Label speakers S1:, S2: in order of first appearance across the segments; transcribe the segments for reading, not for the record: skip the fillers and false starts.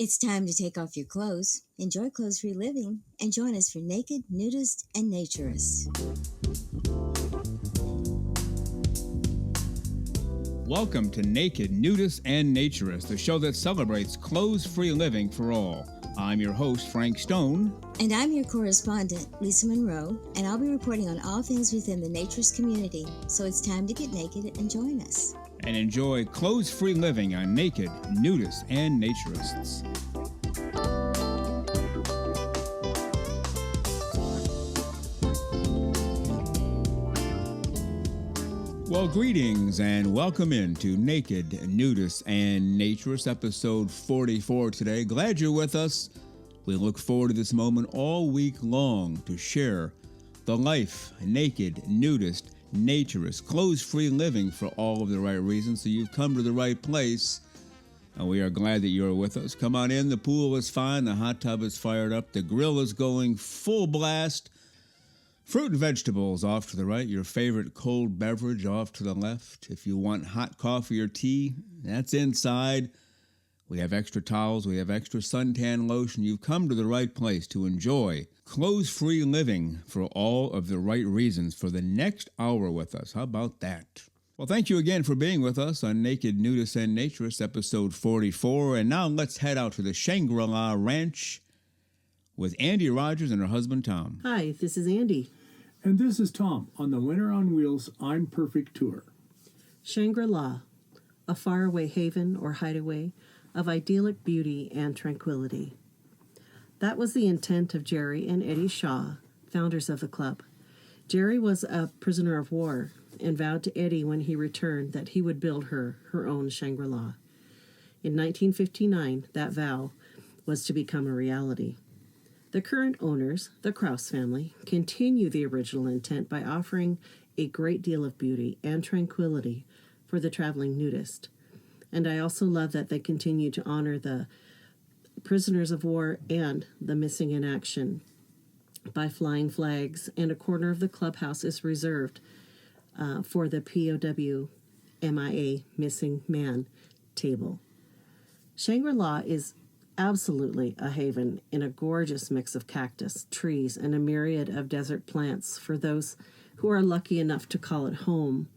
S1: It's time to take off your clothes, enjoy clothes-free living, and join us for Naked, Nudist, and Naturist.
S2: Welcome to Naked, Nudist, and Naturist, the show that celebrates clothes-free living for all. I'm your host, Frank Stone.
S1: And I'm your correspondent, Lisa Monroe, and I'll be reporting on all things within the naturist community. So it's time to get naked and join us.
S2: And enjoy clothes-free living on Naked, Nudists, and Naturists. Well, greetings and welcome into Naked, Nudists, and Naturists, episode 44 today. Glad you're with us. We look forward to this moment all week long to share the life, naked, nudist, naturist, clothes-free living for all of the right reasons. So you've come to the right place, and we are glad that you're with us. Come on in. The pool is fine. The hot tub is fired up. The grill is going full blast. Fruit and vegetables off to the right. Your favorite cold beverage off to the left. If you want hot coffee or tea, that's inside. We have extra towels. We have extra suntan lotion. You've come to the right place to enjoy clothes-free living for all of the right reasons for the next hour with us. How about that? Well, thank you again for being with us on Naked, Nudist, and Naturist, episode 44. And now let's head out to the Shangra Ranch with ANDEE RODGERS and her husband, Tom.
S3: Hi, this is ANDEE.
S4: And this is Tom on the Winter on Wheels ImPerfect tour.
S3: Shangra, a faraway haven or hideaway of idyllic beauty and tranquility. That was the intent of Jerry and Eddie Shaw, founders of the club. Jerry was a prisoner of war and vowed to Eddie when he returned that he would build her own Shangri-La. In 1959, that vow was to become a reality. The current owners, the Krause family, continue the original intent by offering a great deal of beauty and tranquility for the traveling nudist. And I also love that they continue to honor the prisoners of war and the missing in action by flying flags, and a corner of the clubhouse is reserved for the POW MIA missing man table. Shangri-La is absolutely a haven in a gorgeous mix of cactus, trees, and a myriad of desert plants for those who are lucky enough to call it home.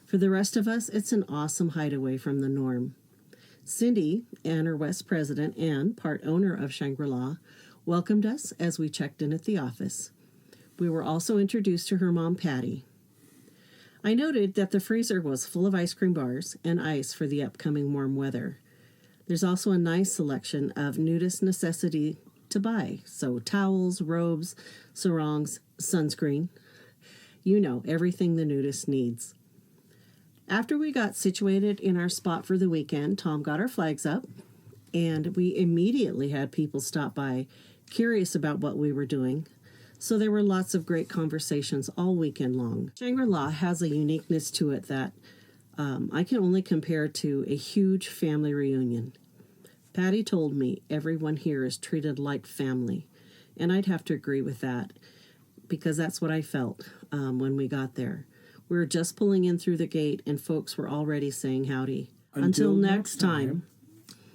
S3: For the rest of us, it's an awesome hideaway from the norm. Cindy, Anner West president and part owner of Shangri-La, welcomed us as we checked in at the office. We were also introduced to her mom, Patty. I noted that the freezer was full of ice cream bars and ice for the upcoming warm weather. There's also a nice selection of nudist necessity to buy, so towels, robes, sarongs, sunscreen. You know, everything the nudist needs. After we got situated in our spot for the weekend, Tom got our flags up, and we immediately had people stop by, curious about what we were doing. So there were lots of great conversations all weekend long. Shangri-La has a uniqueness to it that I can only compare to a huge family reunion. Patty told me everyone here is treated like family, and I'd have to agree with that, because that's what I felt when we got there. We were just pulling in through the gate, and folks were already saying howdy. Until next time,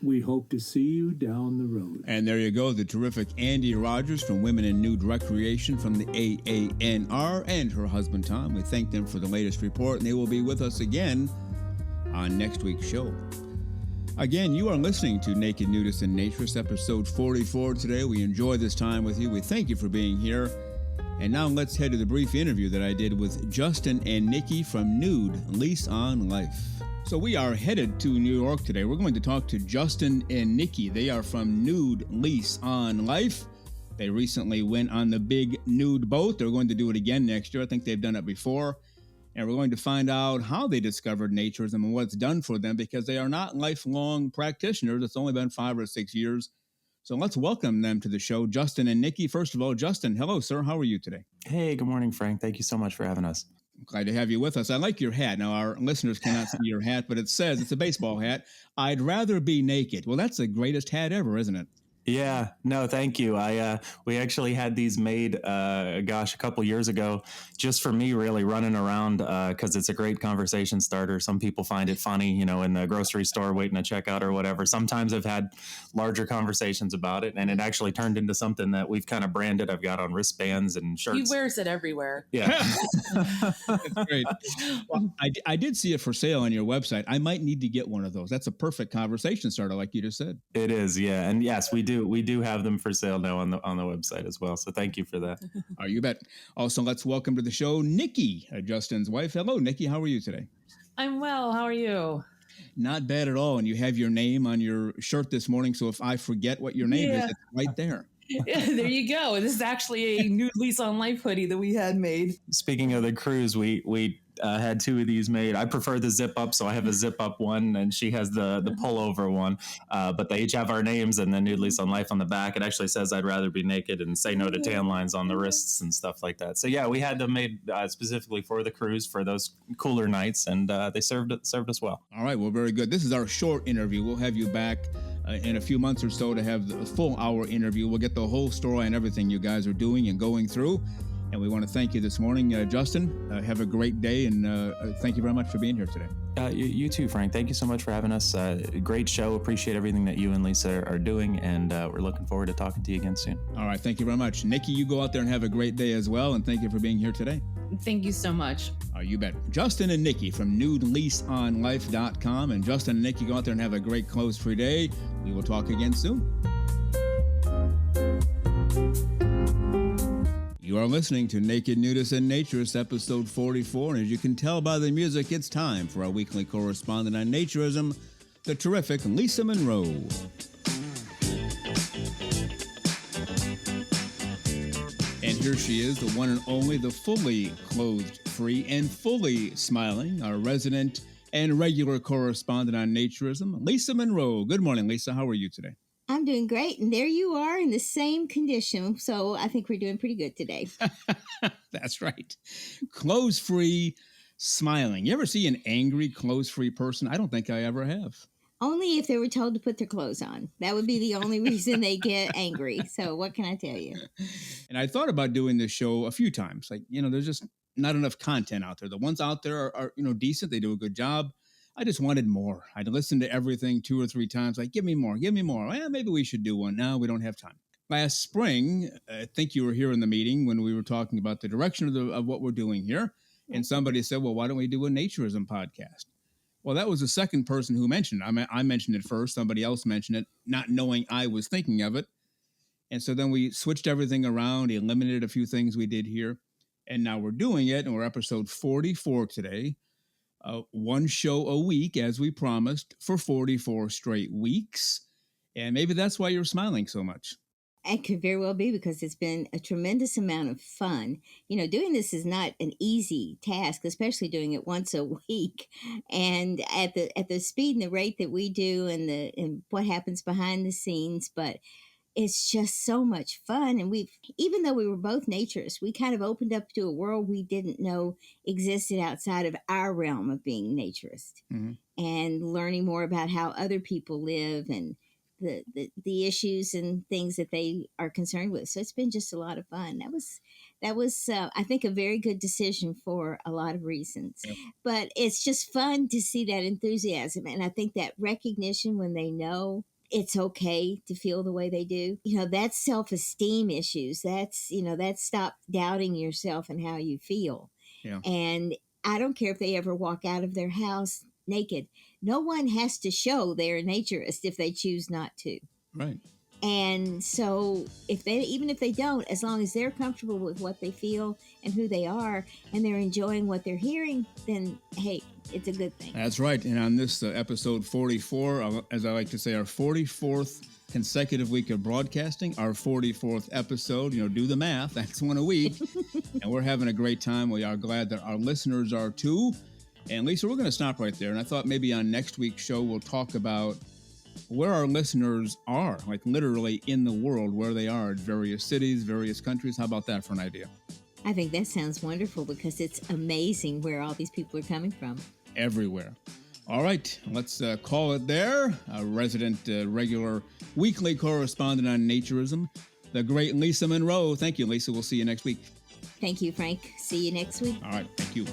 S4: we hope to see you down the road.
S2: And there you go, the terrific ANDEE RODGERS from Women in Nude Recreation from the AANR and her husband, Tom. We thank them for the latest report, and they will be with us again on next week's show. Again, you are listening to Naked, Nudist, and Naturist, episode 44 today. We enjoy this time with you. We thank you for being here. And now let's head to the brief interview that I did with Justin and Nikki from Nude Lease on Life. So we are headed to New York today. We're going to talk to Justin and Nikki. They are from Nude Lease on Life. They recently went on the big nude boat. They're going to do it again next year. I think they've done it before. And we're going to find out how they discovered naturism and what it's done for them, because they are not lifelong practitioners. It's only been 5 or 6 years. So let's welcome them to the show, Justin and Nikki. First of all, Justin, hello, sir. How are you today?
S5: Hey, good morning, Frank. Thank you so much for having us.
S2: I'm glad to have you with us. I like your hat. Now, our listeners cannot see your hat, but it says, it's a baseball hat, "I'd rather be naked." Well, that's the greatest hat ever, isn't it?
S5: Yeah, no, thank you. We actually had these made, a couple years ago, just for me, really running around, because it's a great conversation starter. Some people find it funny, in the grocery store waiting to check out or whatever. Sometimes I've had larger conversations about it, and it actually turned into something that we've kind of branded. I've got on wristbands and shirts.
S6: He wears it everywhere.
S5: Yeah,
S2: That's great. Well, I did see it for sale on your website. I might need to get one of those. That's a perfect conversation starter, like you just said.
S5: it is. Yeah, and yes, we do have them for sale now on the website as well. So thank you for that.
S2: Oh, you bet. Also, let's welcome to the show Nikki, Justin's wife. Hello, Nikki. How are you today?
S6: I'm well. How are you?
S2: Not bad at all. And you have your name on your shirt this morning. So if I forget what your name is, it's right there.
S6: Yeah, there you go. This is actually a Nude Lisa on Life hoodie that we had made.
S5: Speaking of the cruise, we had two of these made. I prefer the zip up, so I have a zip up one, and she has the pullover one. But they each have our names and then Nude Lisa on Life on the back. It actually says I'd rather be naked and say no to tan lines on the wrists and stuff like that. So yeah, we had them made specifically for the cruise for those cooler nights, and they served us well.
S2: All right. Well, very good. This is our short interview. We'll have you back in a few months or so to have the full hour interview. We'll get the whole story and everything you guys are doing and going through. And we want to thank you this morning, Justin. Have a great day, and thank you very much for being here today.
S5: You too, Frank. Thank you so much for having us. Great show. Appreciate everything that you and Lisa are doing, and we're looking forward to talking to you again soon.
S2: All right. Thank you very much. Nikki, you go out there and have a great day as well, and thank you for being here today.
S6: Thank you so much.
S2: You bet. Justin and Nikki from NudeLeaseOnLife.com. And Justin and Nikki, go out there and have a great clothes-free day. We will talk again soon. You are listening to Naked Nudists and Naturists, episode 44. And as you can tell by the music, it's time for our weekly correspondent on naturism, the terrific Lisa Monroe. And here she is, the one and only, the fully clothed-free and fully smiling, our resident and regular correspondent on naturism, Lisa Monroe. Good morning, Lisa. How are you today?
S1: I'm doing great, and there you are in the same condition, so I think we're doing pretty good today.
S2: That's right. Clothes-free, smiling. You ever see an angry, clothes-free person? I don't think I ever have.
S1: Only if they were told to put their clothes on. That would be the only reason they get angry. So what can I tell you?
S2: And I thought about doing this show a few times. Like, there's just not enough content out there. The ones out there are decent. They do a good job. I just wanted more. I'd listened to everything 2 or 3 times. Like, give me more. Well, maybe we should do one. No, we don't have time. Last spring, I think you were here in the meeting when we were talking about the direction of what we're doing here. And somebody said, well, why don't we do a naturism podcast? Well, that was the second person who mentioned it. I mentioned it first. Somebody else mentioned it, not knowing I was thinking of it. And so then we switched everything around, eliminated a few things we did here. And now we're doing it, and we're episode 44 today. One show a week, as we promised, for 44 straight weeks. And maybe that's why you're smiling so much.
S1: It could very well be, because it's been a tremendous amount of fun. Doing this is not an easy task, especially doing it once a week. And at the speed and the rate that we do, and what happens behind the scenes, but it's just so much fun. And even though we were both naturists, we kind of opened up to a world we didn't know existed outside of our realm of being naturist, and learning more about how other people live and the issues and things that they are concerned with. So it's been just a lot of fun. That was I think, a very good decision for a lot of reasons. Yep. But it's just fun to see that enthusiasm. And I think that recognition when they know it's okay to feel the way they do. That's self-esteem issues. That's stop doubting yourself and how you feel. Yeah. And I don't care if they ever walk out of their house naked. No one has to show they're a naturist if they choose not to.
S2: Right.
S1: And so even if they don't, as long as they're comfortable with what they feel and who they are, and they're enjoying what they're hearing, then, hey, it's a good thing.
S2: That's right. And on this episode 44, as I like to say, our 44th consecutive week of broadcasting, our 44th episode, do the math, that's one a week. And we're having a great time. We are glad that our listeners are too. And Lisa, we're going to stop right there. And I thought maybe on next week's show, we'll talk about where our listeners are, like literally in the world, where they are at various cities, various countries. How about that for an idea?
S1: I think that sounds wonderful, because it's amazing where all these people are coming from.
S2: Everywhere. All right, let's call it there. A resident, regular weekly correspondent on naturism, the great Lisa Monroe. Thank you, Lisa. We'll see you next week.
S1: Thank you, Frank. See you next week.
S2: All right, thank you.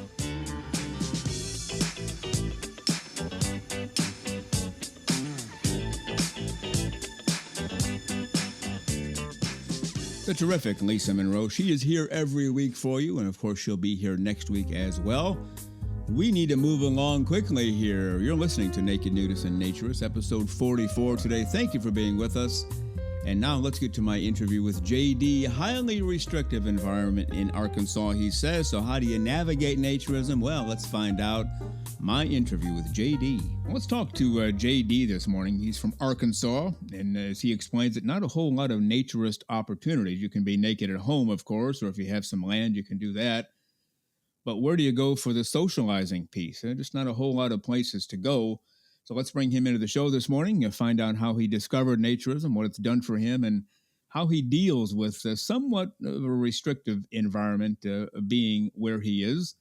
S2: The terrific Lisa Monroe. She is here every week for you, and of course she'll be here next week as well. We need to move along quickly here. You're listening to Naked Nudists and Naturists, episode 44 today. Thank you for being with us. And now let's get to my interview with JD. Highly restrictive environment in Arkansas, he says. So how do you navigate naturism? Well, let's find out. My interview with JD. Let's talk to JD this morning. He's from Arkansas, and as he explains it, not a whole lot of naturist opportunities. You can be naked at home, of course, or if you have some land, you can do that. But where do you go for the socializing piece? Just not a whole lot of places to go. So let's bring him into the show this morning and find out how he discovered naturism, what it's done for him, and how he deals with somewhat of a restrictive environment being where he is.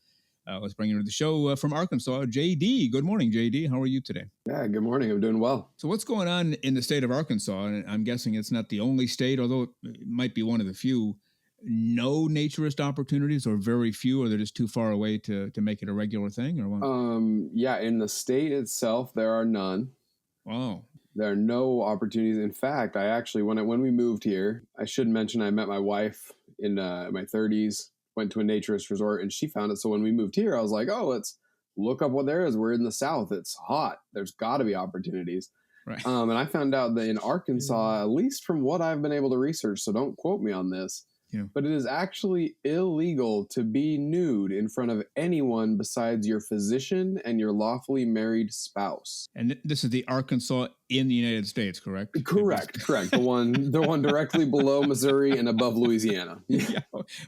S2: Let's bring him to the show from Arkansas, JD. Good morning, JD. How are you today?
S7: Yeah, good morning. I'm doing well.
S2: So what's going on in the state of Arkansas? And I'm guessing it's not the only state, although it might be one of the few. No naturist opportunities, or very few, or they're just too far away to make it a regular thing, or what?
S7: Yeah, in the state itself, there are none.
S2: Wow.
S7: There are no opportunities. In fact, I actually, when we moved here, I should mention I met my wife in my 30s, went to a naturist resort, and she found it. So when we moved here, I was like, oh, let's look up what there is. We're in the South. It's hot. There's got to be opportunities.
S2: Right.
S7: And I found out that in Arkansas, at least from what I've been able to research, so don't quote me on this, yeah, but it is actually illegal to be nude in front of anyone besides your physician and your lawfully married spouse.
S2: And this is the Arkansas in the United States, correct?
S7: Correct. The one directly below Missouri and above Louisiana.
S2: Yeah.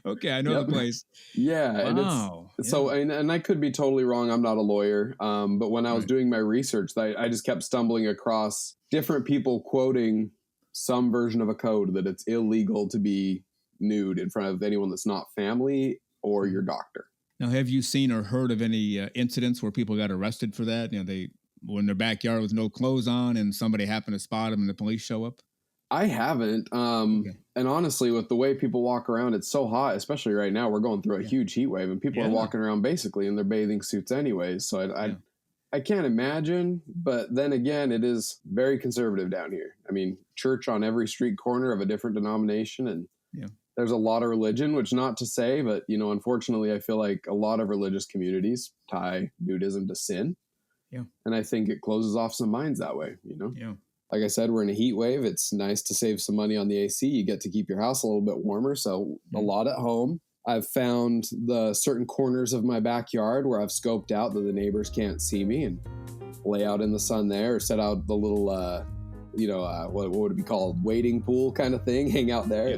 S2: Okay, I know the place.
S7: Yeah.
S2: Wow.
S7: So, and I could be totally wrong. I'm not a lawyer. But when I was doing my research, I just kept stumbling across different people quoting some version of a code that it's illegal to be nude in front of anyone that's not family or your doctor.
S2: Now, have you seen or heard of any incidents where people got arrested for that? You know, they were in their backyard with no clothes on and somebody happened to spot them and the police show up?
S7: I haven't. And honestly, with the way people walk around, it's so hot, especially right now. We're going through a huge heat wave and people are walking around basically in their bathing suits anyways. So I can't imagine. But then again, it is very conservative down here. I mean, church on every street corner of a different denomination, and there's a lot of religion, which not to say, but, unfortunately, I feel like a lot of religious communities tie nudism to sin. Yeah. And I think it closes off some minds that way, Yeah. Like I said, we're in a heat wave. It's nice to save some money on the AC. You get to keep your house a little bit warmer. So a lot at home. I've found the certain corners of my backyard where I've scoped out that the neighbors can't see me and lay out in the sun there, or set out the little, what would it be called? Wading pool kind of thing, hang out there. Yeah.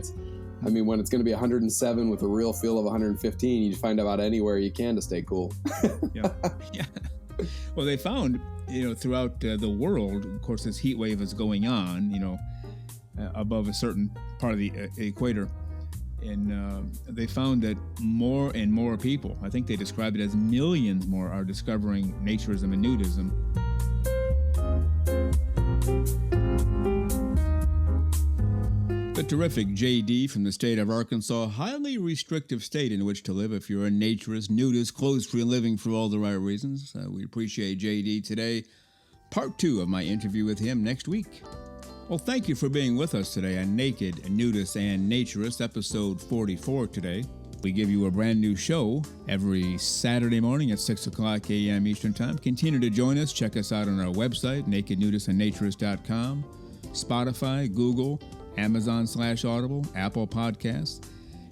S7: When it's going to be 107 with a real feel of 115, you find about anywhere you can to stay cool.
S2: Yeah. Well, they found, throughout the world, of course, this heat wave is going on, above a certain part of the equator. And they found that more and more people, I think they described it as millions more, are discovering naturism and nudism. The terrific JD from the state of Arkansas, highly restrictive state in which to live if you're a naturist, nudist, clothes-free living for all the right reasons. We appreciate JD today. Part 2 of my interview with him next week. Well, thank you for being with us today on Naked, Nudists, and Naturists, episode 44 today. We give you a brand new show every Saturday morning at 6 o'clock a.m. Eastern Time. Continue to join us. Check us out on our website, nakednudistandnaturist.com, Spotify, Google, Amazon/Audible, Apple Podcasts,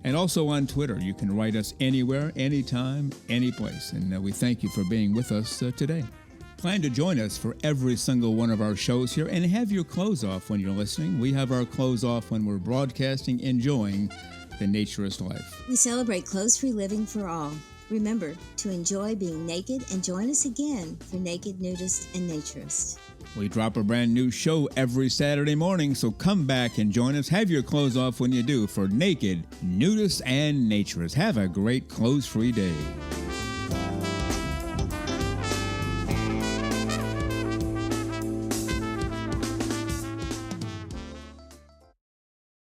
S2: and also on Twitter. You can write us anywhere, anytime, any place. And we thank you for being with us today. Plan to join us for every single one of our shows here and have your clothes off when you're listening. We have our clothes off when we're broadcasting, enjoying the naturist life.
S1: We celebrate clothes-free living for all. Remember to enjoy being naked and join us again for Naked, Nudist, and Naturist.
S2: We drop a brand new show every Saturday morning, so come back and join us. Have your clothes off when you do for Naked, Nudist, and Naturist. Have a great clothes-free day.